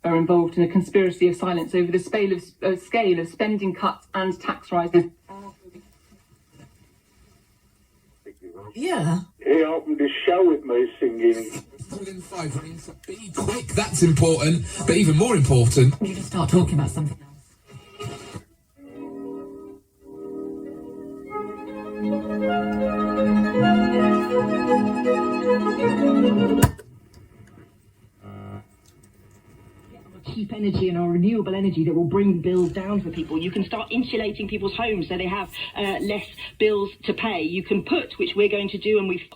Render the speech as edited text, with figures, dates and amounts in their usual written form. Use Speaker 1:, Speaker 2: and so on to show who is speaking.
Speaker 1: are involved in a conspiracy of silence over the scale of spending cuts and tax rises.
Speaker 2: Yeah.
Speaker 3: He opened his show with me singing.
Speaker 4: Within 5 rings, be quick, that's important, but even more important,
Speaker 2: You just start talking about something else.
Speaker 5: Cheap energy and our renewable energy that will bring bills down for people. You can start insulating people's homes so they have less bills to pay. You can put, which we're going to do, and we've